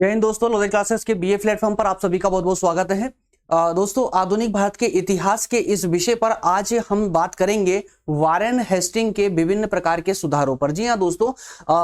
जय हिंद दोस्तों, logic classes के बीए प्लेटफॉर्म पर आप सभी का बहुत बहुत स्वागत है। दोस्तों, आधुनिक भारत के इतिहास के इस विषय पर आज हम बात करेंगे वारेन हेस्टिंग के विभिन्न प्रकार के सुधारों पर। जी हां दोस्तों,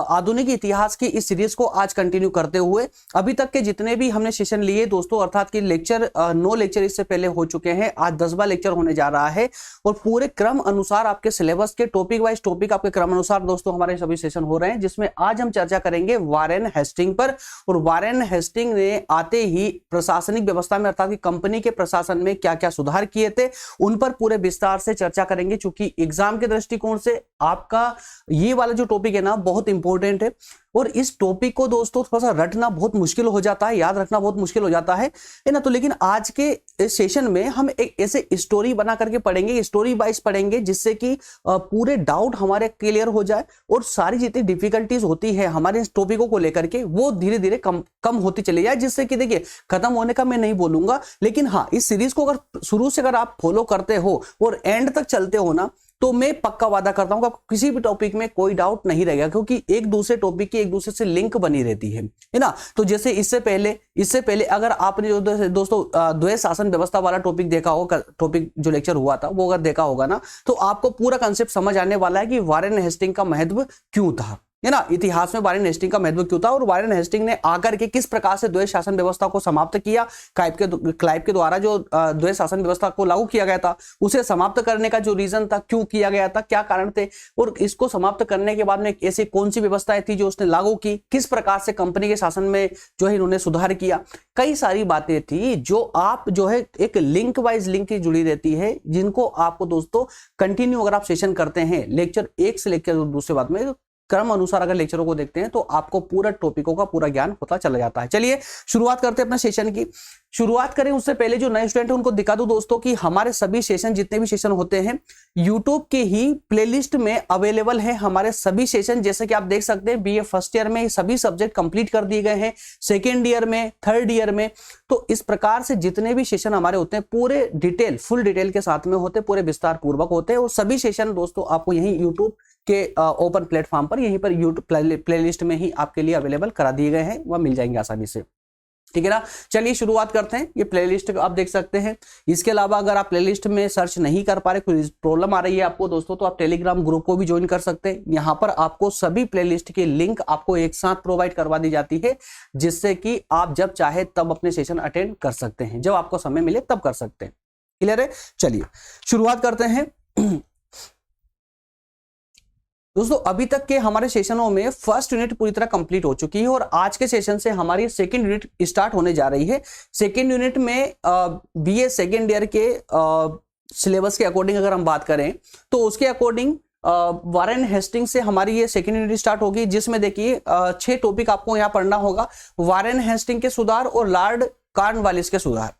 आधुनिक इतिहास की इस सीरीज को आज कंटिन्यू करते हुए अभी तक के जितने भी हमने सेशन लिए दोस्तों, अर्थात कि लेक्चर 9 लेक्चर इससे पहले हो चुके हैं, आज 10वां लेक्चर होने जा रहा है और पूरे क्रम अनुसार आपके सिलेबस के टॉपिक वाइज टॉपिक आपके क्रम अनुसार दोस्तों हमारे सभी सेशन हो रहे हैं, जिसमें आज हम चर्चा करेंगे वारेन हेस्टिंग पर। और वारेन हेस्टिंग ने आते ही प्रशासनिक व्यवस्था में अर्थात कि कंपनी के प्रशासन में क्या क्या सुधार किए थे उन पर पूरे विस्तार से चर्चा करेंगे, क्योंकि एग्जाम के दृष्टिकोण से आपका ये वाला जो टॉपिक है ना बहुत इंपॉर्टेंट है। और इस टॉपिक को दोस्तों थोड़ा सा रटना बहुत मुश्किल हो जाता है, याद रखना बहुत मुश्किल हो जाता है ना। तो लेकिन आज के सेशन में हम एक ऐसे स्टोरी बना करके पढ़ेंगे, स्टोरी वाइज पढ़ेंगे, जिससे कि पूरे डाउट हमारे क्लियर हो जाए और सारी जितनी डिफिकल्टीज होती है हमारे इस टॉपिकों को लेकर के वो धीरे धीरे कम होती चली जाए, जिससे कि देखिए खत्म होने का मैं नहीं बोलूंगा, लेकिन हाँ इस सीरीज को अगर शुरू से अगर आप फॉलो करते हो और एंड तक चलते हो ना, तो मैं पक्का वादा करता हूं कि आपको किसी भी टॉपिक में कोई डाउट नहीं रहेगा, क्योंकि एक दूसरे टॉपिक की एक दूसरे से लिंक बनी रहती है ना। तो जैसे इससे पहले अगर आपने जो दोस्तों द्वैध शासन व्यवस्था वाला टॉपिक देखा होगा, टॉपिक जो लेक्चर हुआ था वो अगर देखा होगा ना, तो आपको पूरा कंसेप्ट समझ आने वाला है कि वारेन हेस्टिंग का महत्व क्यों था, है ना। इतिहास में वारेन हेस्टिंग का महत्व क्यों था और वारेन हेस्टिंग ने आकर के किस प्रकार से द्वैध शासन व्यवस्था को समाप्त किया। क्लाइव के द्वारा जो द्वैध शासन व्यवस्था को लागू किया गया था उसे समाप्त करने का जो रीजन था, क्यों किया गया था, क्या कारण थे, और इसको समाप्त करने के बाद में ऐसी कौन सी व्यवस्थाएं थी जो उसने लागू की, किस प्रकार से कंपनी के शासन में जो है इन्होंने सुधार किया। कई सारी बातें थी जो आप जो है एक लिंक वाइज लिंक जुड़ी रहती है, जिनको आपको दोस्तों कंटिन्यू अगर आप सेशन करते हैं लेक्चर 1 से लेकर दूसरे बाद में क्रम अनुसार अगर लेक्चरों को देखते हैं तो आपको पूरा टॉपिकों का पूरा ज्ञान होता चला जाता है। चलिए शुरुआत करते हैं अपने सेशन की। शुरुआत करें उससे पहले जो नए स्टूडेंट हैं उनको दिखा दूं दोस्तों कि हमारे सभी सेशन जितने भी सेशन होते हैं यूट्यूब के ही प्लेलिस्ट में अवेलेबल है हमारे सभी सेशन। जैसे कि आप देख सकते हैं बीए फर्स्ट ईयर में सभी सब्जेक्ट कंप्लीट कर दिए गए हैं, सेकेंड ईयर में, थर्ड ईयर में। तो इस प्रकार से जितने भी सेशन हमारे होते हैं पूरे डिटेल फुल डिटेल के साथ में होते हैं, पूरे विस्तार पूर्वक होते हैं। और सभी सेशन दोस्तों आपको यही यूट्यूब के ओपन प्लेटफॉर्म पर यहीं पर यूट्यूब प्लेलिस्ट में ही आपके लिए अवेलेबल करा दिए गए हैं, वह मिल जाएंगे आसानी से, ठीक है ना। चलिए शुरुआत करते हैं। ये प्लेलिस्ट आप देख सकते हैं। इसके अलावा अगर आप प्लेलिस्ट में सर्च नहीं कर पा रहे, कोई प्रॉब्लम आ रही है आपको दोस्तों, तो आप टेलीग्राम ग्रुप को भी ज्वाइन कर सकते हैं। यहाँ पर आपको सभी प्लेलिस्ट की लिंक आपको एक साथ प्रोवाइड करवा दी जाती है, जिससे कि आप जब चाहे तब अपने सेशन अटेंड कर सकते हैं, जब आपको समय मिले तब कर सकते हैं। क्लियर है। चलिए शुरुआत करते हैं दोस्तों। अभी तक के हमारे सेशनों में फर्स्ट यूनिट पूरी तरह कंप्लीट हो चुकी है और आज के सेशन से हमारी सेकंड यूनिट स्टार्ट होने जा रही है। सेकंड यूनिट में बीए सेकंड ईयर के सिलेबस के अकॉर्डिंग अगर हम बात करें तो उसके अकॉर्डिंग वारेन हेस्टिंग से हमारी ये सेकंड यूनिट स्टार्ट होगी, जिसमें देखिए 6 टॉपिक आपको यहाँ पढ़ना होगा। वारेन हेस्टिंग के सुधार और लॉर्ड कॉर्नवालिस के सुधार।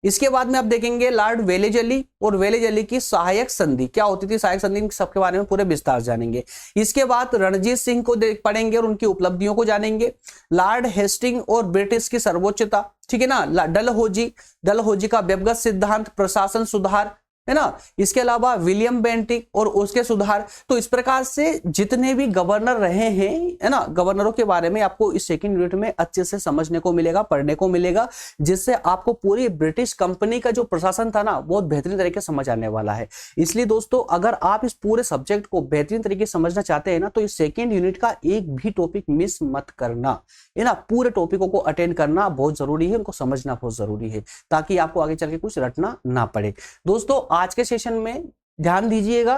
इसके बाद में आप देखेंगे लॉर्ड वेलेजली और वेलेजली की सहायक संधि क्या होती थी, सहायक संधि सबके बारे में पूरे विस्तार जानेंगे। इसके बाद रणजीत सिंह को पढ़ेंगे और उनकी उपलब्धियों को जानेंगे। लॉर्ड हेस्टिंग और ब्रिटिश की सर्वोच्चता, ठीक है ना। डलहौजी का व्यक्तिगत सिद्धांत, प्रशासन सुधार, है ना। इसके अलावा विलियम बेंटिक और उसके सुधार। तो इस प्रकार से जितने भी गवर्नर रहे हैं, है ना, गवर्नरों के बारे में आपको इस सेकंड यूनिट में अच्छे से समझने को मिलेगा, पढ़ने को मिलेगा, जिससे आपको पूरी ब्रिटिश कंपनी का जो प्रशासन था ना बहुत बेहतरीन तरीके से समझ आने वाला है। इसलिए दोस्तों अगर आप इस पूरे सब्जेक्ट को बेहतरीन तरीके से समझना चाहते हैं ना, तो इस सेकेंड यूनिट का एक भी टॉपिक मिस मत करना, है ना। पूरे टॉपिकों को अटेंड करना बहुत जरूरी है, उनको समझना बहुत जरूरी है, ताकि आपको आगे चल के कुछ रटना ना पड़े। दोस्तों आज के सेशन में ध्यान दीजिएगा,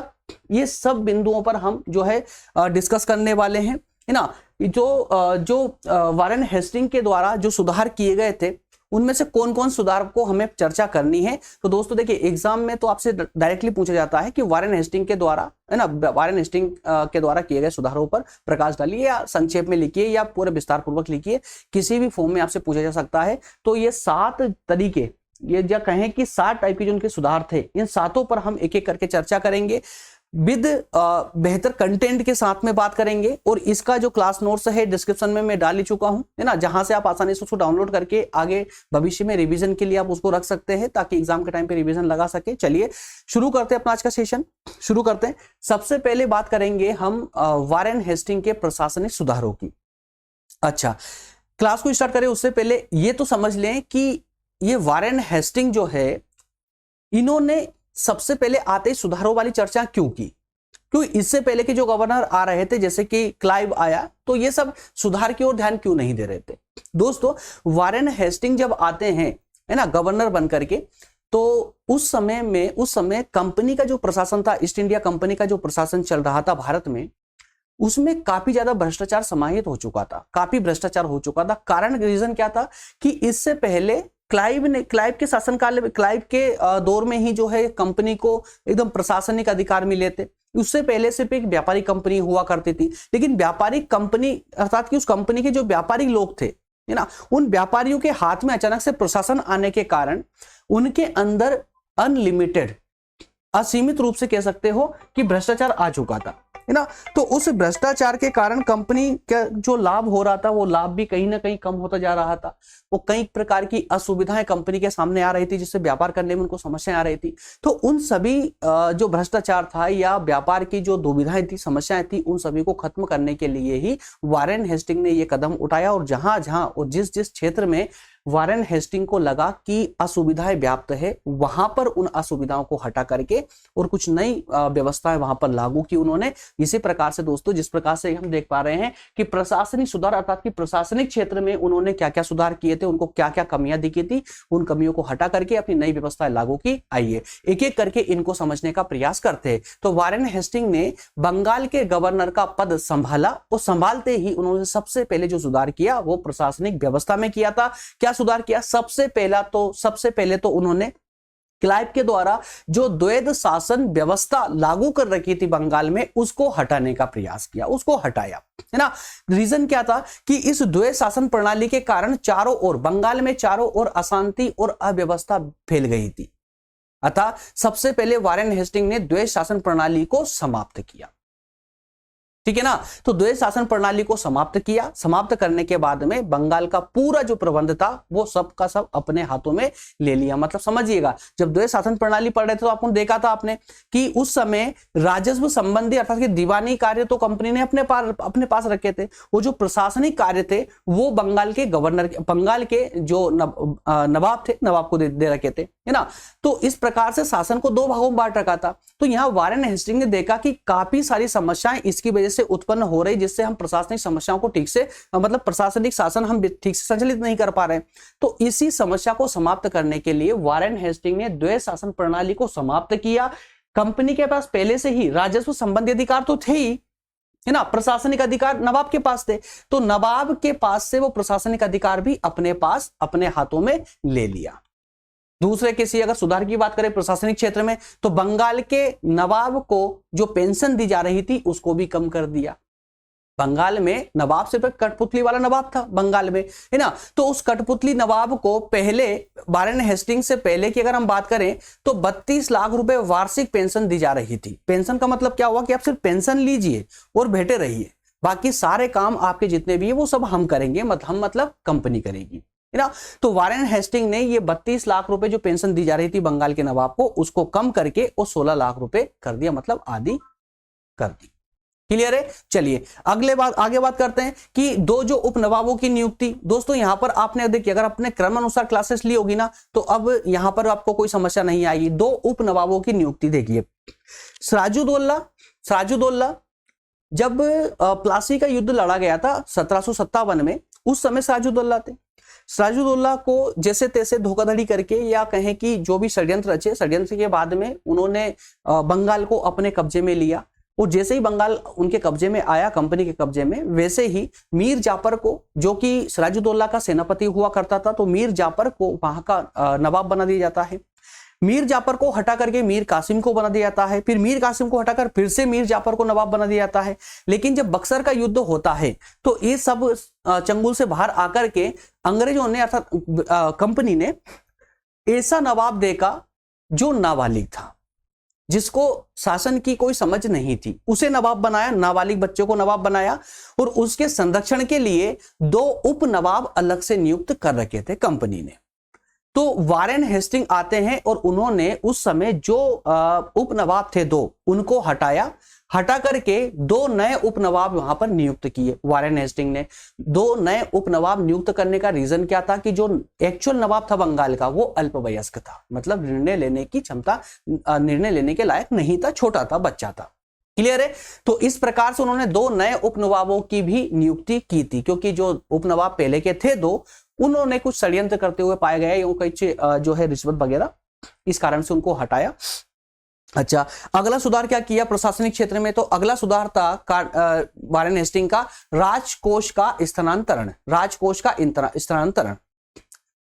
ये सब बिंदुओं पर हम जो है डिस्कस करने वाले हैं, है ना। जो वारेन हेस्टिंग के द्वारा जो सुधार किए गए थे उनमें से कौन कौन सुधार को हमें चर्चा करनी है। तो दोस्तों देखिए एग्जाम में तो आपसे डायरेक्टली पूछा जाता है कि वारेन हेस्टिंग के द्वारा, है ना, वारेन हेस्टिंग के द्वारा किए गए सुधारों पर प्रकाश डालिए या संक्षेप में लिखिए या पूरे विस्तार पूर्वक लिखिए, किसी भी फॉर्म में आपसे पूछा जा सकता है। तो ये 7 तरीके, ये या कहें कि 7 टाइप के जो उनके सुधार थे, इन 7 पर हम एक एक करके चर्चा करेंगे, विद बेहतर कंटेंट के साथ में बात करेंगे। और इसका जो क्लास नोट्स है डिस्क्रिप्शन में मैं डाल ही चुका हूं, है ना, जहां से आप आसानी से उसको डाउनलोड करके आगे भविष्य में रिवीजन के लिए आप उसको रख सकते हैं, ताकि एग्जाम के टाइम पे रिवीजन लगा सके। चलिए शुरू करते हैं अपना आज का सेशन, शुरू करते हैं। सबसे पहले बात करेंगे हम वारेन हेस्टिंग के प्रशासनिक सुधारों की। अच्छा, क्लास को स्टार्ट करें उससे पहले ये तो समझ लें कि ये वारेन हेस्टिंग जो है, इन्होंने सबसे पहले आते ही सुधारों वाली चर्चा क्यों की? क्यों इससे पहले के जो गवर्नर आ रहे थे, जैसे कि क्लाइव आया, तो ये सब सुधार की ओर ध्यान क्यों नहीं दे रहे थे? दोस्तों, वारेन हेस्टिंग जब आते हैं, है ना, गवर्नर बन करके, तो उस समय कंपनी का जो प्रशासन था, ईस्ट इंडिया कंपनी का जो प्रशासन चल रहा था भारत में, उसमें काफी ज्यादा भ्रष्टाचार समाहित हो चुका था, काफी भ्रष्टाचार हो चुका था। कारण रीजन क्या था कि इससे पहले क्लाइव के शासनकाल में, क्लाइव के दौर में ही जो है कंपनी को एकदम प्रशासनिक अधिकार मिले थे। उससे पहले सिर्फ एक व्यापारिक कंपनी हुआ करती थी, लेकिन व्यापारिक कंपनी अर्थात कि उस कंपनी के जो व्यापारी लोग थे, है ना, उन व्यापारियों के हाथ में अचानक से प्रशासन आने के कारण उनके अंदर अनलिमिटेड, असीमित रूप से कह सकते हो कि भ्रष्टाचार आ चुका था, है ना। तो उस भ्रष्टाचार के कारण कंपनी का जो लाभ हो रहा था, वो लाभ भी कहीं ना कहीं कम होता जा रहा था। वो कई प्रकार की असुविधाएं कंपनी के सामने आ रही थी, जिससे व्यापार करने में उनको समस्याएं आ रही थी। तो उन सभी जो भ्रष्टाचार था या व्यापार की जो दुविधाएं थी, समस्याएं थी, उन सभी को खत्म करने के लिए ही वारेन हेस्टिंग ने ये कदम उठाया। और जहां जहां और जिस जिस क्षेत्र में वारेन हेस्टिंग को लगा कि असुविधाएं व्याप्त है, वहां पर उन असुविधाओं को हटा करके और कुछ नई व्यवस्थाएं वहां पर लागू की उन्होंने। इसी प्रकार से दोस्तों, जिस प्रकार से हम देख पा रहे हैं कि प्रशासनिक सुधार अर्थात कि प्रशासनिक क्षेत्र में उन्होंने क्या क्या सुधार किए थे, उनको क्या क्या कमियां दिखी थी, उन कमियों को हटा करके अपनी नई व्यवस्थाएं लागू की। आइए एक एक करके इनको समझने का प्रयास करते हैं। तो वारेन हेस्टिंग ने बंगाल के गवर्नर का पद संभाला और संभालते ही उन्होंने सबसे पहले जो सुधार किया वो प्रशासनिक व्यवस्था में किया था। क्या सुधार किया? सबसे पहले तो उन्होंने क्लाइव के द्वारा जो द्वैध शासन व्यवस्था लागू कर रखी थी बंगाल में, उसको हटाने का प्रयास किया, उसको हटाया, है ना। रीजन क्या था कि इस द्वैध शासन प्रणाली के कारण चारों ओर, बंगाल में चारों ओर अशांति और अव्यवस्था फैल गई थी। अतः सबसे पहले वारेन हेस्टिंग ने द्वैध शासन प्रणाली को समाप्त किया, ठीक है ना। तो द्वैध शासन प्रणाली को समाप्त किया। समाप्त करने के बाद में बंगाल का पूरा जो प्रबंध था वो सब का सब अपने हाथों में ले लिया। मतलब समझिएगा, जब द्वैध शासन प्रणाली पढ़ रहे थे तो आपको देखा था आपने कि उस समय राजस्व संबंधी अर्थात कि दीवानी कार्य तो कंपनी ने अपने पास रखे थे। वो जो प्रशासनिक कार्य थे वो बंगाल के गवर्नर, बंगाल के जो नवाब थे, नवाब को दे रखे थे, है ना। तो इस प्रकार से शासन को दो भागों में बांट रखा था। तो यहां वारेन हेस्टिंग ने देखा कि काफी सारी समस्याएं इसकी वजह से उत्पन्न हो रही, जिससे हम प्रशासनिक समस्याओं को ठीक से, मतलब प्रशासनिक शासन हम ठीक से संचालित नहीं कर पा रहे। तो इसी समस्या को समाप्त करने के लिए वारेन हेस्टिंग ने द्वैध शासन प्रणाली को समाप्त किया। कंपनी के पास पहले से ही राजस्व संबंधी अधिकार तो थे ही, है ना, प्रशासनिक अधिकार नवाब के पास थे, तो नवाब के पास से वो प्रशासनिक अधिकार भी अपने पास, अपने हाथों में ले लिया। दूसरे किसी अगर सुधार की बात करें प्रशासनिक क्षेत्र में, तो बंगाल के नवाब को जो पेंशन दी जा रही थी उसको भी कम कर दिया। बंगाल में नवाब सिर्फ कठपुतली वाला नवाब था बंगाल में, है ना। तो उस कठपुतली नवाब को पहले, वारेन हेस्टिंग से पहले की अगर हम बात करें तो 32 लाख रुपए वार्षिक पेंशन दी जा रही थी। पेंशन का मतलब क्या हुआ कि आप सिर्फ पेंशन लीजिए और बैठे रहिए, बाकी सारे काम आपके जितने भी है वो सब हम करेंगे, हम मतलब कंपनी करेगी, है ना। तो वारेन हेस्टिंग ने ये 32 लाख रुपए जो पेंशन दी जा रही थी बंगाल के नवाब को, उसको कम करके वो 16 लाख रुपए कर दिया, मतलब आधी कर दी। क्लियर है? चलिए आगे बात करते हैं कि दो जो उप नवाबों की नियुक्ति। दोस्तों यहां पर आपने देखिए, अगर आपने क्रम अनुसार क्लासेस ली होगी ना, तो अब यहां पर आपको कोई समस्या नहीं आएगी। दो उप नवाबों की नियुक्ति देखिए। सिराजुद्दौला जब प्लासी का युद्ध लड़ा गया था 1757 में, उस समय सिराजुद्दौला थे। सिराजुद्दौला को जैसे तैसे धोखाधड़ी करके या कहें कि जो भी षड्यंत्र रचे, षड्यंत्र के बाद में उन्होंने बंगाल को अपने कब्जे में लिया। और जैसे ही बंगाल उनके कब्जे में आया, कंपनी के कब्जे में, वैसे ही मीर जाफर को, जो कि सिराजुद्दौला का सेनापति हुआ करता था, तो मीर जाफर को वहां का नवाब बना दिया जाता है। मीर जाफर को हटा करके मीर कासिम को बना दिया जाता है, फिर मीर कासिम को हटाकर फिर से मीर जाफर को नवाब बना दिया जाता है। लेकिन जब बक्सर का युद्ध होता है तो ये सब चंगुल से बाहर आकर के अंग्रेजों ने अर्थात कंपनी ने ऐसा नवाब देखा जो नाबालिग था, जिसको शासन की कोई समझ नहीं थी, उसे नवाब बनाया, नाबालिग बच्चों को नवाब बनाया। और उसके संरक्षण के लिए दो उप नवाब अलग से नियुक्त कर रखे थे कंपनी ने। तो वारेन हेस्टिंग आते हैं और उन्होंने उस समय जो उप नवाब थे दो, उनको हटाया। हटा करके 2 नए उपनवाब वहां पर नियुक्त किए वारेन हेस्टिंग ने। 2 नए उपनवाब नियुक्त करने का रीजन क्या था कि जो एक्चुअल नवाब था बंगाल का वो अल्पवयस्क था, मतलब निर्णय लेने की क्षमता, निर्णय लेने के लायक नहीं था, छोटा था, बच्चा था। क्लियर है? तो इस प्रकार से उन्होंने 2 नए उपनवाबों की भी नियुक्ति की थी, क्योंकि जो उपनवाब पहले के थे 2, उन्होंने कुछ षड्यंत्र करते हुए पाया गया, यूं कहीं जो है रिश्वत वगैरह, इस कारण से उनको हटाया। अच्छा, अगला सुधार क्या किया प्रशासनिक क्षेत्र में? तो अगला सुधार था वारेन हेस्टिंग का राजकोष का स्थानांतरण, राजकोष का स्थानांतरण।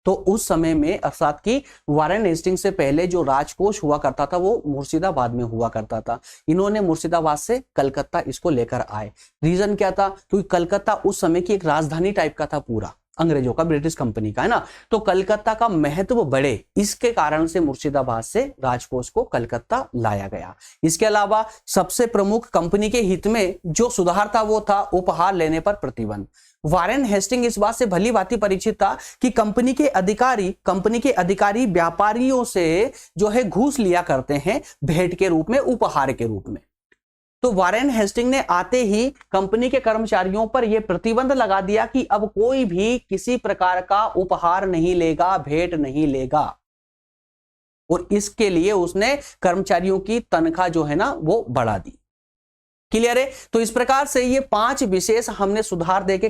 तो उस समय में अर्थात कि वारेन हेस्टिंग से पहले जो राजकोष हुआ करता था वो मुर्शिदाबाद में हुआ करता था। इन्होंने मुर्शिदाबाद से कलकत्ता इसको लेकर आए। रीजन क्या था? क्योंकि कलकत्ता उस समय की एक राजधानी टाइप का था, पूरा अंग्रेजों का, ब्रिटिश कंपनी का, है ना। तो कलकत्ता का महत्व बढ़े, इसके कारण से मुर्शिदाबाद से राजकोष को कलकत्ता लाया गया। इसके अलावा सबसे प्रमुख कंपनी के हित में जो सुधार था वो था उपहार लेने पर प्रतिबंध। वारेन हेस्टिंग इस बात से भली भांति परिचित था कि कंपनी के अधिकारी व्यापारियों से जो है घूस लिया करते हैं भेंट के रूप में, उपहार के रूप में। तो वारेन हेस्टिंग ने आते ही कंपनी के कर्मचारियों पर यह प्रतिबंध लगा दिया कि अब कोई भी किसी प्रकार का उपहार नहीं लेगा, भेंट नहीं लेगा। और इसके लिए उसने कर्मचारियों की तनख्वाह जो है ना वो बढ़ा दी। क्लियर है? तो इस प्रकार से ये 5 विशेष हमने सुधार देके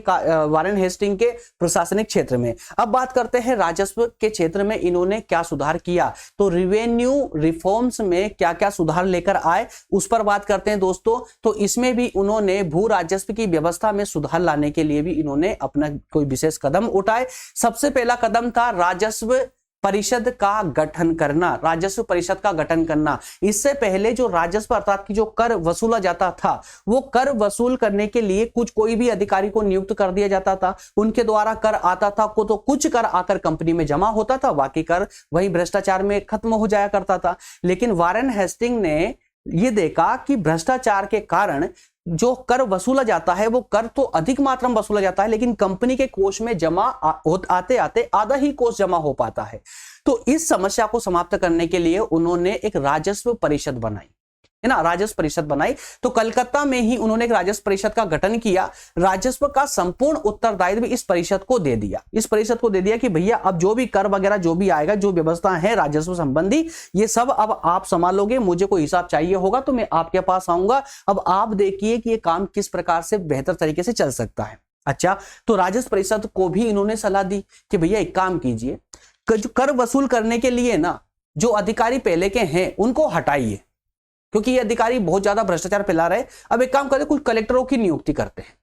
वारेन हेस्टिंग के प्रशासनिक क्षेत्र में। अब बात करते हैं राजस्व के क्षेत्र में इन्होंने क्या सुधार किया। तो रिवेन्यू रिफॉर्म्स में क्या क्या सुधार लेकर आए उस पर बात करते हैं दोस्तों। तो इसमें भी उन्होंने भू राजस्व की व्यवस्था में सुधार लाने के लिए भी इन्होंने अपना कोई विशेष कदम उठाए। सबसे पहला कदम था राजस्व परिषद का गठन करना, राजस्व परिषद का गठन करना। इससे पहले जो राजस्व अर्थात कि जो कर वसूला जाता था, वो कर वसूल करने के लिए कोई भी अधिकारी को नियुक्त कर दिया जाता था, उनके द्वारा कर आता था को, तो कुछ कर आकर कंपनी में जमा होता था, बाकी कर वही भ्रष्टाचार में खत्म हो जाया करता था। लेकिन वारेन हेस्टिंग ने यह देखा कि भ्रष्टाचार के कारण जो कर वसूला जाता है वो कर तो अधिक मात्रा में वसूला जाता है, लेकिन कंपनी के कोष में जमा आते आते आधा ही कोष जमा हो पाता है। तो इस समस्या को समाप्त करने के लिए उन्होंने एक राजस्व परिषद बनाई, है ना, राजस्व परिषद बनाई। तो कलकत्ता में ही उन्होंने एक राजस्व परिषद का गठन किया। राजस्व का संपूर्ण उत्तरदायित्व इस परिषद को दे दिया, इस परिषद को दे दिया कि भैया अब जो भी कर वगैरह जो भी आएगा, जो व्यवस्था है राजस्व संबंधी, ये सब अब आप संभालोगे। मुझे कोई हिसाब चाहिए होगा तो मैं आपके पास आऊंगा। अब आप देखिए कि ये काम किस प्रकार से बेहतर तरीके से चल सकता है। अच्छा, तो राजस्व परिषद को भी इन्होंने सलाह दी कि भैया एक काम कीजिए, कर वसूल करने के लिए ना जो अधिकारी पहले के हैं उनको हटाइए, क्योंकि ये अधिकारी बहुत ज्यादा भ्रष्टाचार फैला रहे। अब एक काम करते, कुछ कलेक्टरों की नियुक्ति करते हैं,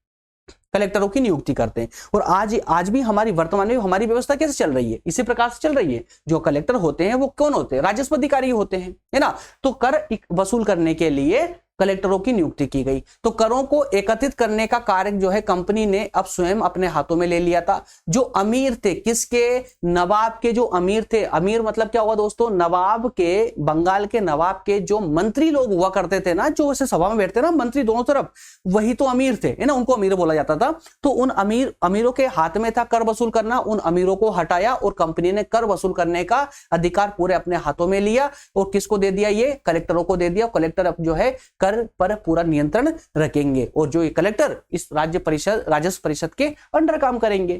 कलेक्टरों की नियुक्ति करते हैं। और आज भी हमारी वर्तमान में हमारी व्यवस्था कैसे चल रही है, इसी प्रकार से चल रही है। जो कलेक्टर होते हैं वो कौन होते हैं? राजस्व अधिकारी होते हैं, है ना। तो कर वसूल करने के लिए कलेक्टरों की नियुक्ति की गई। तो करों को एकत्रित करने का कार्य जो है कंपनी ने अब स्वयं अपने हाथों में ले लिया था। जो अमीर थे, किसके? नवाब के जो अमीर थे। अमीर मतलब क्या हुआ दोस्तों? नवाब के, बंगाल के नवाब के जो मंत्री लोग हुआ करते थे ना, जो वैसे सभा में बैठते ना मंत्री दोनों तरफ, वही तो अमीर थे, है ना, उनको अमीर बोला जाता था। तो उन अमीरों के हाथ में था कर वसूल करना। उन अमीरों को हटाया और कंपनी ने कर वसूल करने का अधिकार पूरे अपने हाथों में लिया। और किसको दे दिया? ये कलेक्टरों को दे दिया। कलेक्टर अब जो है पर पूरा नियंत्रण रखेंगे और जो ये कलेक्टर इस राजस्व परिषद के अंडर काम करेंगे।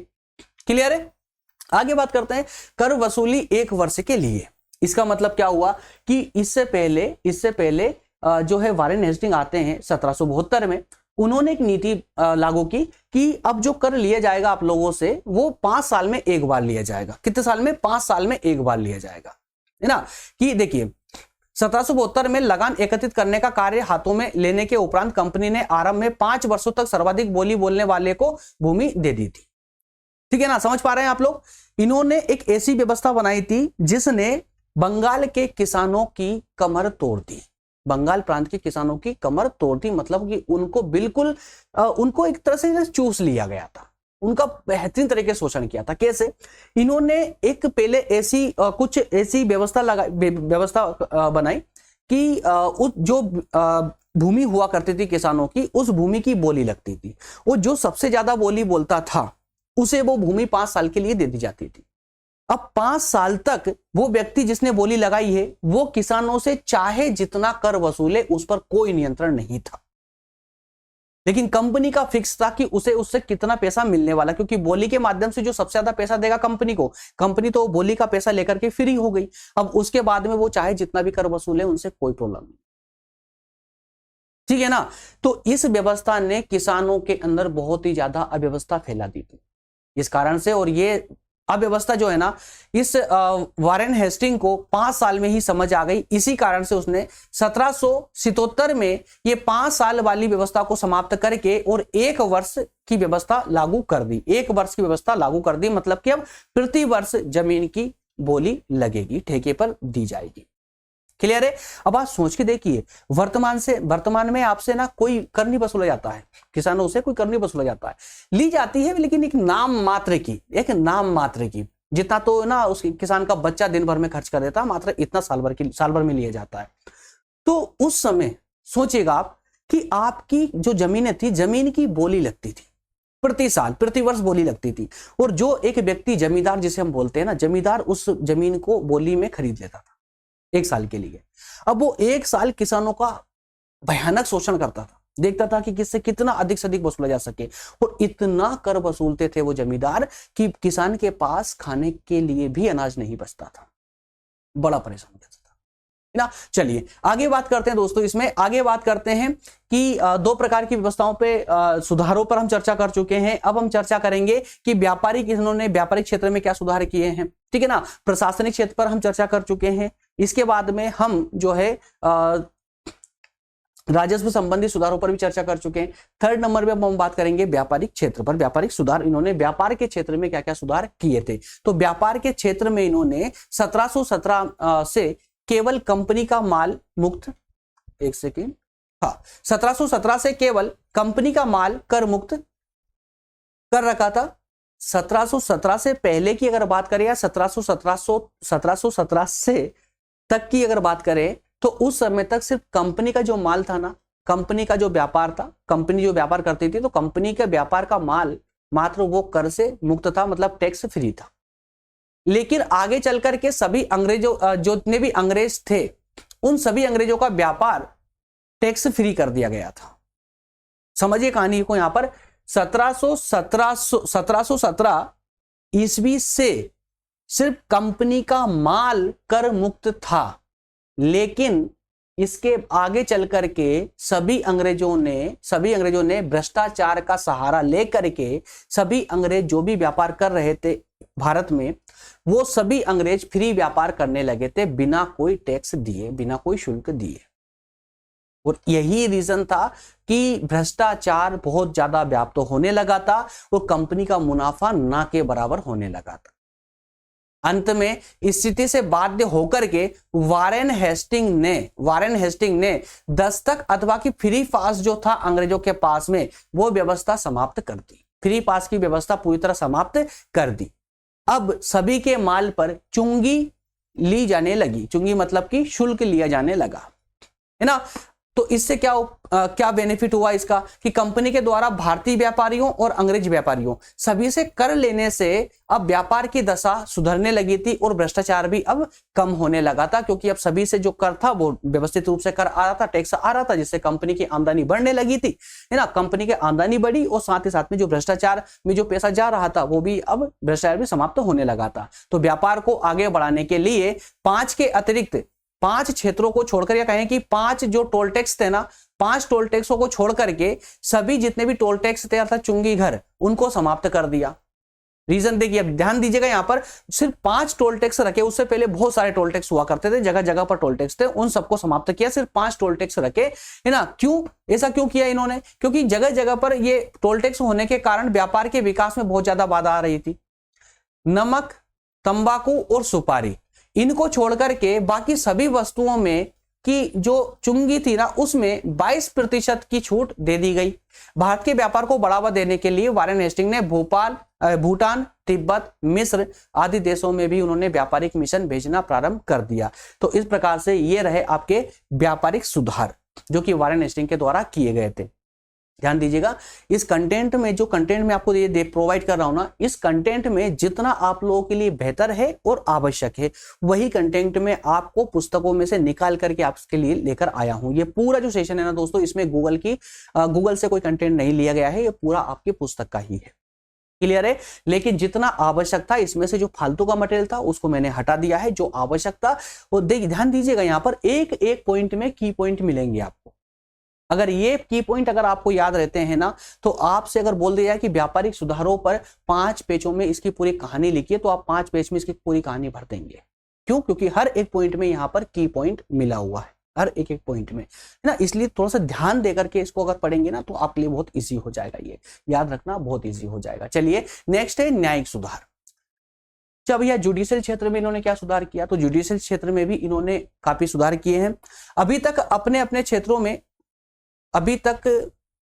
क्लियर है? आगे बात करते हैं कर वसूली 1 वर्ष के लिए। इसका मतलब क्या हुआ कि इससे पहले जो है वारेन हेस्टिंग आते हैं 1772 में, उन्होंने एक नीति लागू की कि अब जो कर लिया जाएगा आप लोगों से वो 5 साल में एक बार लिया जाएगा। कितने साल में? 5 साल में एक बार लिया जाएगा, है ना। कि देखिए 1772 में लगान एकत्रित करने का कार्य हाथों में लेने के उपरांत कंपनी ने आरंभ में 5 वर्षों तक सर्वाधिक बोली बोलने वाले को भूमि दे दी थी। ठीक है ना, समझ पा रहे हैं आप लोग। इन्होंने एक ऐसी व्यवस्था बनाई थी जिसने बंगाल के किसानों की कमर तोड़ दी, बंगाल प्रांत के किसानों की कमर तोड़ दी। मतलब कि उनको बिल्कुल उनको एक तरह से चूस लिया गया था, उनका बेहतरीन तरीके से शोषण किया था। कैसे? इन्होंने एक पहले कुछ ऐसी व्यवस्था बनाई कि उस जो भूमि हुआ करती थी किसानों की, उस भूमि की बोली लगती थी। वो जो सबसे ज्यादा बोली बोलता था उसे वो भूमि 5 साल के लिए दे दी जाती थी। अब 5 साल तक वो व्यक्ति जिसने बोली लगाई है वो किसानों से चाहे जितना कर वसूले उस पर कोई नियंत्रण नहीं था। लेकिन कंपनी का फिक्स था कि उसे उससे कितना पैसा मिलने वाला, क्योंकि बोली के माध्यम से जो सबसे ज्यादा पैसा देगा कंपनी को, कंपनी तो बोली का पैसा लेकर के फ्री हो गई। अब उसके बाद में वो चाहे जितना भी कर वसूले, उनसे कोई प्रॉब्लम नहीं, ठीक है ना। तो इस व्यवस्था ने किसानों के अंदर बहुत ही ज्यादा अव्यवस्था फैला दी थी इस कारण से। और ये अव्यवस्था जो है ना, इस वारेन हेस्टिंग को 5 साल में ही समझ आ गई। इसी कारण से उसने 1777 में ये 5 साल वाली व्यवस्था को समाप्त करके और 1 वर्ष की व्यवस्था लागू कर दी। 1 वर्ष की व्यवस्था लागू कर दी, मतलब कि अब प्रति वर्ष जमीन की बोली लगेगी, ठेके पर दी जाएगी। क्लियर है। अब आप सोच के देखिए, वर्तमान में आपसे ना कोई कर नहीं वसूला जाता है, किसानों से कोई कर नहीं वसूला जाता है, ली जाती है लेकिन एक नाम मात्र की, जितना तो ना उस किसान का बच्चा दिन भर में खर्च कर देता, मात्र इतना साल भर में लिया जाता है। तो उस समय सोचिएगा आप कि आपकी जो जमीनें थी, जमीन की बोली लगती थी, प्रति वर्ष बोली लगती थी। और जो एक व्यक्ति जमींदार जिसे हम बोलते हैं ना, जमींदार उस जमीन को बोली में खरीद लेता था 1 साल के लिए। अब वो 1 साल किसानों का भयानक शोषण करता था, देखता था कि किससे कितना अधिक से अधिक वसूला जा सके। और इतना कर वसूलते थे वो जमींदार कि किसान के पास खाने के लिए भी अनाज नहीं बचता था, बड़ा परेशान करता था, है ना। चलिए आगे बात करते हैं दोस्तों। इसमें आगे बात करते हैं कि 2 प्रकार की व्यवस्थाओं पे, सुधारों पर हम चर्चा कर चुके हैं। अब हम चर्चा करेंगे कि इन्होंने व्यापारिक क्षेत्र में क्या सुधार किए हैं, ठीक है ना। प्रशासनिक क्षेत्र पर हम चर्चा कर चुके हैं। इसके बाद में हम जो है राजस्व संबंधी सुधारों पर भी चर्चा कर चुके हैं। 3rd नंबर पे हम बात करेंगे व्यापारिक क्षेत्र पर, व्यापारिक सुधार। इन्होंने व्यापार के क्षेत्र में क्या क्या सुधार किए थे। तो व्यापार के क्षेत्र में इन्होंने 1717 से केवल कंपनी का माल मुक्त, 1 सेकेंड, हाँ, 1717 से केवल कंपनी का माल कर मुक्त कर रखा था। 1717 से पहले की अगर बात करें या 1717 से तक की अगर बात करें, तो उस समय तक सिर्फ कंपनी का जो माल था ना, कंपनी का जो व्यापार था, कंपनी जो व्यापार करती थी, तो कंपनी के व्यापार का माल मात्र वो कर से मुक्त था, मतलब टैक्स फ्री था। लेकिन आगे चलकर के सभी अंग्रेजों, जितने भी अंग्रेज थे, उन सभी अंग्रेजों का व्यापार टैक्स फ्री कर दिया गया था। समझिए कहानी को। यहां पर 1717 ईस्वी से सिर्फ कंपनी का माल कर मुक्त था। लेकिन इसके आगे चल करके सभी अंग्रेजों ने भ्रष्टाचार का सहारा लेकर के सभी अंग्रेज जो भी व्यापार कर रहे थे भारत में, वो सभी अंग्रेज फ्री व्यापार करने लगे थे, बिना कोई टैक्स दिए, बिना कोई शुल्क दिए। और यही रीजन था कि भ्रष्टाचार बहुत ज्यादा व्याप्त होने लगा था और कंपनी का मुनाफा ना के बराबर होने लगा था। अंत में इस स्थिति से बाध्य होकर के वारेन हेस्टिंग ने दस्तक अथवा की फ्री पास जो था अंग्रेजों के पास में, वो व्यवस्था समाप्त कर दी। फ्री पास की व्यवस्था पूरी तरह समाप्त कर दी। अब सभी के माल पर चुंगी ली जाने लगी। चुंगी मतलब कि शुल्क लिया जाने लगा, है ना। तो इससे क्या बेनिफिट हुआ इसका कि कंपनी के द्वारा भारतीय व्यापारियों और अंग्रेज व्यापारियों सभी से कर लेने से अब व्यापार की दशा सुधरने लगी थी और भ्रष्टाचार भी अब कम होने लगा था, क्योंकि अब सभी से जो कर था वो व्यवस्थित रूप से कर आ रहा था, टैक्स आ रहा था, जिससे कंपनी की आमदनी बढ़ने लगी थी, है ना। कंपनी की आमदनी बढ़ी और साथ ही साथ में जो भ्रष्टाचार में जो पैसा जा रहा था वो भी अब भ्रष्टाचार भी समाप्त होने लगा था। तो व्यापार को आगे बढ़ाने के लिए 5 के अतिरिक्त 5 क्षेत्रों को छोड़कर, या कहें कि 5 जो टोल टैक्स थे ना, 5 टोल टैक्सों को छोड़ करके सभी जितने भी टोल टैक्स थे अर्थात चुंगी घर, उनको समाप्त कर दिया। रीजन देखिए, अब ध्यान दीजिएगा, यहां पर सिर्फ 5 टोल टैक्स रखे। उससे पहले बहुत सारे टोल टैक्स हुआ करते थे, जगह जगह पर टोल टैक्स थे, उन सबको समाप्त किया, सिर्फ 5 टोल टैक्स रखे, है ना। क्यों ऐसा क्यों किया इन्होंने? क्योंकि जगह जगह पर ये टोल टैक्स होने के कारण व्यापार के विकास में बहुत ज्यादा बाधा आ रही थी। नमक, तंबाकू और सुपारी, इनको छोड़ करके बाकी सभी वस्तुओं में की जो चुंगी थी ना, उसमें 22% की छूट दे दी गई। भारत के व्यापार को बढ़ावा देने के लिए वारेन हेस्टिंग ने भूटान, तिब्बत, मिस्र आदि देशों में भी उन्होंने व्यापारिक मिशन भेजना प्रारंभ कर दिया। तो इस प्रकार से ये रहे आपके व्यापारिक सुधार जो कि वारेन हेस्टिंग के द्वारा किए गए थे। ध्यान दीजिएगा, इस कंटेंट में जो कंटेंट मैं आपको ये प्रोवाइड कर रहा हूं ना, इस कंटेंट में जितना आप लोगों के लिए बेहतर है और आवश्यक है, वही कंटेंट में आपको पुस्तकों में से निकाल करके आपके लिए लेकर आया हूं। ये पूरा जो सेशन है ना दोस्तों, इसमें गूगल से कोई कंटेंट नहीं लिया गया है, ये पूरा आपकी पुस्तक का ही है। क्लियर है? लेकिन जितना आवश्यक था, इसमें से जो फालतू का मटेरियल था उसको मैंने हटा दिया है। जो आवश्यक था वो ध्यान दीजिएगा, यहां पर एक एक पॉइंट में की पॉइंट मिलेंगे आपको। अगर ये की पॉइंट अगर आपको याद रहते हैं ना, तो आपसे अगर बोल दिया जाए कि व्यापारिक सुधारों पर 5 पेजों में इसकी पूरी कहानी लिखिए, तो आप 5 पेज में इसकी पूरी कहानी भर देंगे। क्यों? क्योंकि हर एक पॉइंट में यहां पर की पॉइंट मिला हुआ है, हर एक एक पॉइंट में, है ना। इसलिए थोड़ा सा ध्यान देकर के इसको अगर पढ़ेंगे ना, तो आपके लिए बहुत ईजी हो जाएगा, ये याद रखना बहुत ईजी हो जाएगा। चलिए नेक्स्ट है न्यायिक सुधार। जब यह जुडिशियल क्षेत्र में इन्होंने क्या सुधार किया, तो जुडिशियल क्षेत्र में भी इन्होंने काफी सुधार किए हैं। अभी तक अपने अपने क्षेत्रों में, अभी तक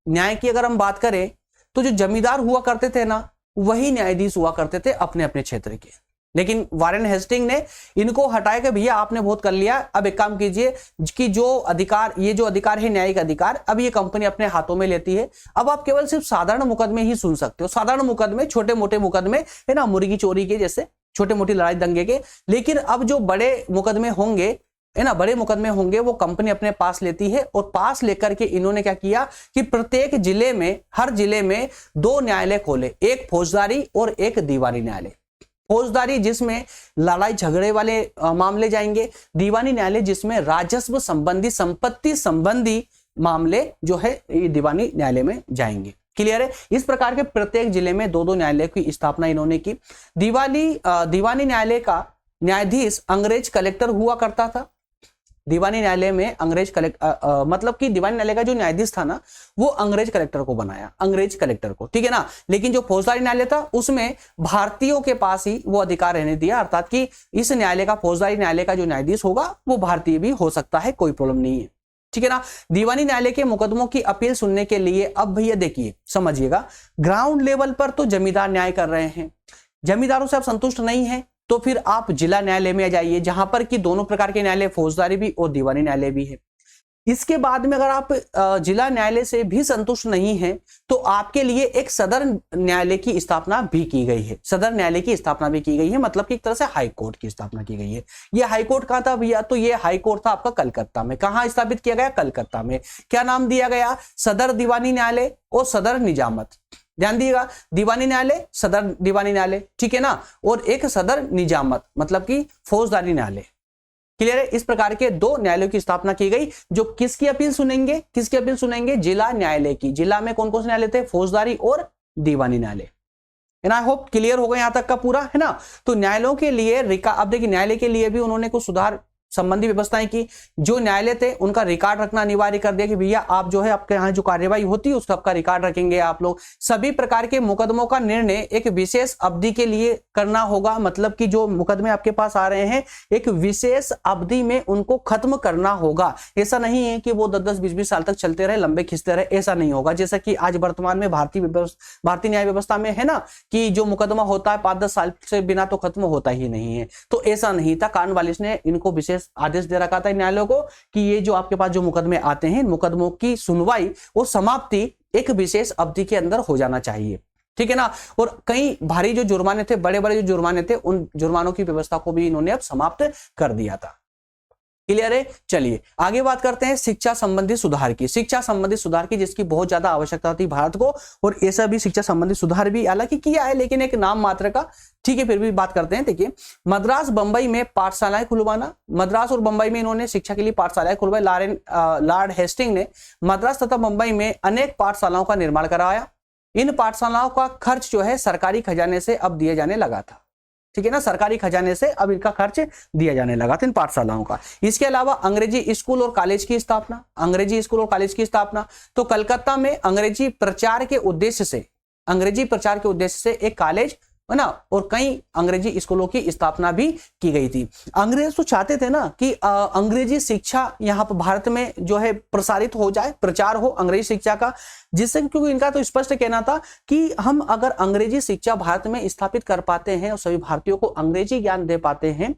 न्याय की अगर हम बात करें, तो जो जमींदार हुआ करते थे ना, वही न्यायाधीश हुआ करते थे अपने अपने क्षेत्र के। लेकिन वारेन हेस्टिंग ने इनको हटाया कि भैया आपने बहुत कर लिया, अब एक काम कीजिए कि जो अधिकार, ये जो अधिकार है न्यायिक अधिकार, अब ये कंपनी अपने हाथों में लेती है। अब आप केवल सिर्फ साधारण मुकदमे ही सुन सकते हो, साधारण मुकदमे, छोटे मोटे मुकदमे, है ना, मुर्गी चोरी के जैसे छोटे मोटी लड़ाई दंगे के। लेकिन अब जो बड़े मुकदमे होंगे, है ना, बड़े मुकदमे होंगे, वो कंपनी अपने पास लेती है। और पास लेकर के इन्होंने क्या किया कि प्रत्येक जिले में, हर जिले में 2 न्यायालय खोले, एक फौजदारी और एक दीवानी न्यायालय। फौजदारी जिसमें लड़ाई झगड़े वाले मामले जाएंगे, दीवानी न्यायालय जिसमें राजस्व संबंधी, संपत्ति संबंधी मामले जो है ये दीवानी न्यायालय में जाएंगे। क्लियर है? इस प्रकार के प्रत्येक जिले में 2-2 न्यायालय की स्थापना इन्होंने की। दीवानी न्यायालय का न्यायाधीश अंग्रेज कलेक्टर हुआ करता था। दीवानी न्यायालय में अंग्रेज मतलब कि दीवानी न्यायालय का जो न्यायाधीश था ना, वो अंग्रेज कलेक्टर को बनाया, अंग्रेज कलेक्टर को, ठीक है ना। लेकिन जो फौजदारी न्यायालय था, उसमें भारतीयों के पास ही वो अधिकार रहने दिया, अर्थात कि इस न्यायालय का, फौजदारी न्यायालय का जो न्यायाधीश होगा वो भारतीय भी हो सकता है, कोई प्रॉब्लम नहीं है, ठीक है ना। दीवानी न्यायालय के मुकदमों की अपील सुनने के लिए, अब भैया देखिए समझिएगा, ग्राउंड लेवल पर तो जमींदार न्याय कर रहे हैं, जमींदारों से आप संतुष्ट नहीं है, तो फिर आप जिला न्यायालय में आ जाइए, जहां पर कि दोनों प्रकार के न्यायालय, फौजदारी भी और दीवानी न्यायालय भी है। इसके बाद में अगर आप जिला न्यायालय से भी संतुष्ट नहीं हैं, तो आपके लिए एक सदर न्यायालय की स्थापना भी की गई है। सदर न्यायालय की स्थापना भी की गई है, मतलब कि एक तरह से हाई कोर्ट की स्थापना की गई है। ये हाई कोर्ट कहां था भैया? तो ये हाई कोर्ट था आपका कलकत्ता में। कहां स्थापित किया गया? कलकत्ता में। क्या नाम दिया गया? सदर दीवानी न्यायालय और सदर निजामत। ध्यान दिएगा, दीवानी न्यायालय, सदर दीवानी न्यायालय, ठीक है ना, और एक सदर निजामत, मतलब कि फौजदारी न्यायालय। क्लियर है? इस प्रकार के 2 न्यायालयों की स्थापना की गई, जो किसकी अपील सुनेंगे? किसकी अपील सुनेंगे? जिला न्यायालय की। जिला में कौन कौन से न्यायालय थे? फौजदारी और दीवानी न्यायालय। एंड आई होप क्लियर हो गया यहां तक का पूरा, है ना। तो न्यायालयों के लिए अब देखिए, न्यायालय के लिए भी उन्होंने कुछ सुधार संबंधी व्यवस्थाएं की। जो न्यायालय थे उनका रिकॉर्ड रखना अनिवार्य कर दिया कि भैया आप जो है आपके यहाँ जो कार्यवाही होती है उसका आपका रिकॉर्ड रखेंगे आप लोग। सभी प्रकार के मुकदमों का निर्णय एक विशेष अवधि के लिए करना होगा, मतलब कि जो मुकदमे आपके पास आ रहे हैं एक विशेष अवधि में उनको खत्म करना होगा। ऐसा नहीं है कि वो 10-10, 20-20 साल तक चलते रहे, लंबे खिंचते रहे, ऐसा नहीं होगा। जैसा कि आज वर्तमान में भारतीय न्याय व्यवस्था में है ना, कि जो मुकदमा होता है 5-10 साल से बिना तो खत्म होता ही नहीं है। तो ऐसा नहीं था, कॉर्नवालिस ने इनको विशेष आदेश दे रखा था न्यायालयों को कि ये जो आपके पास जो मुकदमे आते हैं, मुकदमों की सुनवाई और समाप्ति एक विशेष अवधि के अंदर हो जाना चाहिए, ठीक है ना। और कई भारी जो जुर्माने थे, बड़े बड़े जो जुर्माने थे, उन जुर्मानों की व्यवस्था को भी इन्होंने अब समाप्त कर दिया था। क्लियर है? चलिए आगे बात करते हैं शिक्षा संबंधी सुधार की। शिक्षा संबंधी सुधार की जिसकी बहुत ज्यादा आवश्यकता थी भारत को, और ऐसा भी शिक्षा संबंधी सुधार भी हालांकि किया है, लेकिन एक नाम मात्र का, ठीक है, फिर भी बात करते हैं। देखिए, मद्रास बंबई में पाठशालाएं खुलवाना। मद्रास और बंबई में इन्होंने शिक्षा के लिए पाठशालाएं खुलवाई। लॉर्ड हेस्टिंग ने मद्रास तथा बंबई में अनेक पाठशालाओं का निर्माण कराया। इन पाठशालाओं का खर्च जो है सरकारी खजाने से अब दिए जाने लगा था, ठीक है ना, सरकारी खजाने से अब इनका खर्च दिया जाने लगा था इन पाठशालाओं का। इसके अलावा अंग्रेजी स्कूल और कॉलेज की स्थापना। अंग्रेजी स्कूल और कॉलेज की स्थापना, तो कलकत्ता में अंग्रेजी प्रचार के उद्देश्य से एक कॉलेज है ना, और कई अंग्रेजी स्कूलों की स्थापना भी की गई थी। अंग्रेज तो चाहते थे ना कि अंग्रेजी शिक्षा यहाँ पर भारत में जो है प्रसारित हो जाए, प्रचार हो अंग्रेजी शिक्षा का, जिससे क्योंकि इनका तो स्पष्ट कहना था कि हम अगर अंग्रेजी शिक्षा भारत में स्थापित कर पाते हैं और सभी भारतीयों को अंग्रेजी ज्ञान दे पाते हैं,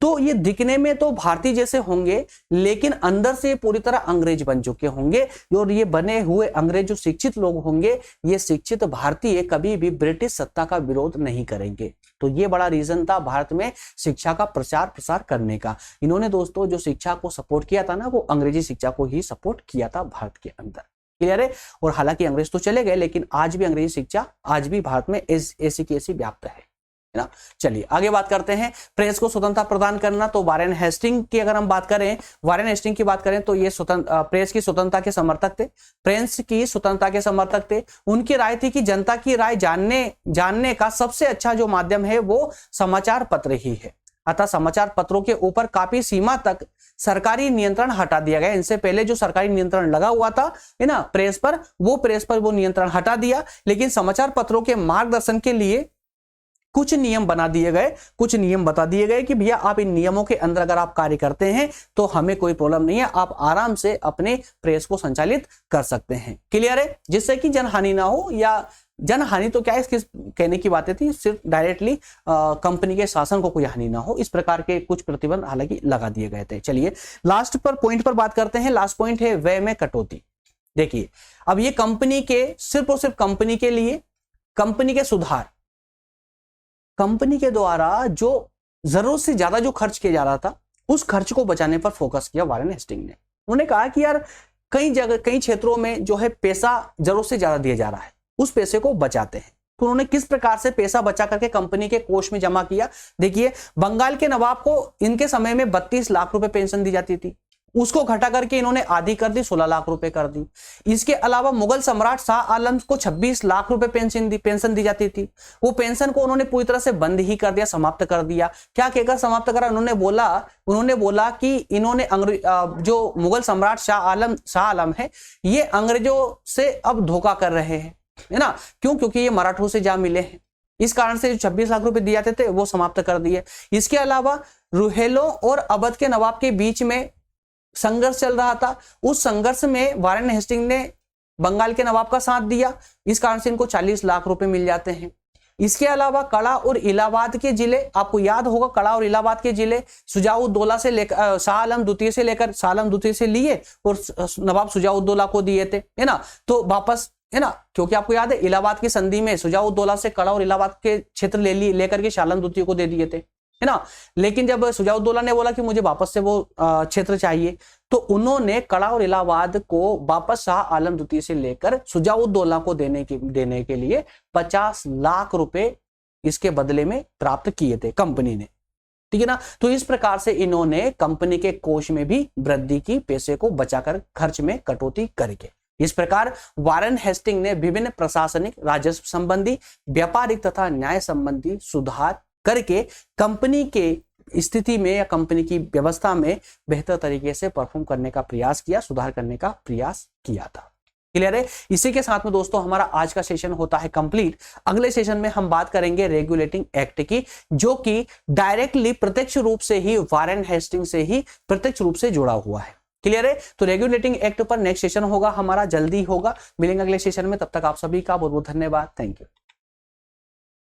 तो ये दिखने में तो भारतीय जैसे होंगे, लेकिन अंदर से पूरी तरह अंग्रेज बन चुके होंगे। और ये बने हुए अंग्रेज जो शिक्षित लोग होंगे, ये शिक्षित भारतीय कभी भी ब्रिटिश सत्ता का विरोध नहीं करेंगे। तो ये बड़ा रीजन था भारत में शिक्षा का प्रचार प्रसार करने का। इन्होंने दोस्तों जो शिक्षा को सपोर्ट किया था ना, वो अंग्रेजी शिक्षा को ही सपोर्ट किया था भारत के अंदर। क्लियर है। और हालांकि अंग्रेज तो चले गए, लेकिन आज भी अंग्रेजी शिक्षा आज भी भारत में ऐसी की ऐसी व्याप्त है ना। चलिए आगे बात करते हैं। प्रेस को स्वतंत्रता प्रदान करना, तो वारेन हेस्टिंग की अगर हम बात करें, वारेन हेस्टिंग की बात करें तो ये प्रेस की स्वतंत्रता के समर्थक थे। प्रेस की स्वतंत्रता के समर्थक थे। उनकी राय थी कि जनता की राय जानने का सबसे अच्छा जो माध्यम है वो समाचार पत्र ही है। अतः समाचार पत्रों के ऊपर काफी सीमा तक सरकारी नियंत्रण हटा दिया गया। इनसे पहले जो सरकारी नियंत्रण लगा हुआ था है ना प्रेस पर वो नियंत्रण हटा दिया। लेकिन समाचार पत्रों के मार्गदर्शन के लिए कुछ नियम बना दिए गए, कुछ नियम बता दिए गए कि भैया आप इन नियमों के अंदर अगर आप कार्य करते हैं तो हमें कोई प्रॉब्लम नहीं है, आप आराम से अपने प्रेस को संचालित कर सकते हैं। क्लियर है। जिससे कि जनहानि ना हो, या जनहानि तो क्या है इसके कहने की बातें थी, सिर्फ डायरेक्टली कंपनी के शासन को कोई हानि ना हो, इस प्रकार के कुछ प्रतिबंध हालांकि लगा दिए गए थे। चलिए लास्ट पर पॉइंट पर बात करते हैं। लास्ट पॉइंट है व्यय में कटौती। देखिए अब ये कंपनी के सिर्फ और सिर्फ कंपनी के लिए, कंपनी के सुधार, कंपनी के द्वारा जो जरूरत से ज्यादा जो खर्च किया जा रहा था उस खर्च को बचाने पर फोकस किया वारेन हेस्टिंग ने। उन्होंने कहा कि यार कई जगह कई क्षेत्रों में जो है पैसा जरूरत से ज्यादा दिया जा रहा है, उस पैसे को बचाते हैं। तो उन्होंने किस प्रकार से पैसा बचा करके कंपनी के कोष में जमा किया। देखिए बंगाल के नवाब को इनके समय में 32 लाख रुपए पेंशन दी जाती थी, उसको घटा करके इन्होंने आधी कर दी, 16 लाख रुपए कर दी। इसके अलावा मुगल सम्राट शाह आलम को 26 लाख रुपए पेंशन दी जाती थी। वो पेंशन को उन्होंने पूरी तरह से बंद ही कर दिया, समाप्त कर दिया। क्या कहकर समाप्त करा? उन्होंने बोला कि इन्होंने जो मुगल सम्राट शाह आलम है, ये अंग्रेजों से अब धोखा कर रहे हैं, है ना। क्यों? क्योंकि ये मराठों से जा मिले हैं, इस कारण से जो 26 लाख रुपए दिए जाते थे वो समाप्त कर दिए। इसके अलावा रुहेलों और अवध के नवाब के बीच में संघर्ष चल रहा था, उस संघर्ष में वारेन हेस्टिंग ने बंगाल के नवाब का साथ दिया, इस कारण से इनको 40 लाख रुपए मिल जाते हैं। इसके अलावा कड़ा और इलाहाबाद के जिले, आपको याद होगा कड़ा और इलाहाबाद के जिले शुजाउद्दौला से लेकर शाह आलम द्वितीय से लिए और नवाब शुजाउद्दौला को दिए थे, है ना। तो वापस, है ना, क्योंकि आपको याद है इलाहाबाद की संधि में शुजाउद्दौला से कड़ा और इलाहाबाद के क्षेत्र लेकर के शाह आलम द्वितीय को दे दिए थे, है ना। लेकिन जब शुजाउद्दौला ने बोला कि मुझे वापस से वो क्षेत्र चाहिए, तो उन्होंने कड़ा और इलाहाबाद को वापस शाह आलम द्वितीय से लेकर शुजाउद्दौला को देने के लिए 50 लाख रुपए इसके बदले में प्राप्त किए थे कंपनी ने, ठीक है ना। तो इस प्रकार से इन्होंने कंपनी के कोष में भी वृद्धि की, पैसे को बचाकर खर्च में कटौती करके। इस प्रकार वारेन हेस्टिंग ने विभिन्न प्रशासनिक, राजस्व संबंधी, व्यापारिक तथा न्याय संबंधी सुधार करके कंपनी के स्थिति में या कंपनी की व्यवस्था में बेहतर तरीके से परफॉर्म करने का प्रयास किया, सुधार करने का प्रयास किया था। क्लियर है। इसी के साथ में दोस्तों हमारा आज का सेशन होता है कंप्लीट। अगले सेशन में हम बात करेंगे रेगुलेटिंग एक्ट की, जो कि डायरेक्टली प्रत्यक्ष रूप से ही वारेन हेस्टिंग से ही प्रत्यक्ष रूप से जुड़ा हुआ है। क्लियर है। तो रेगुलेटिंग एक्ट पर नेक्स्ट सेशन होगा हमारा, जल्दी होगा। मिलेंगे अगले सेशन में, तब तक आप सभी का बहुत बहुत धन्यवाद। Thank you.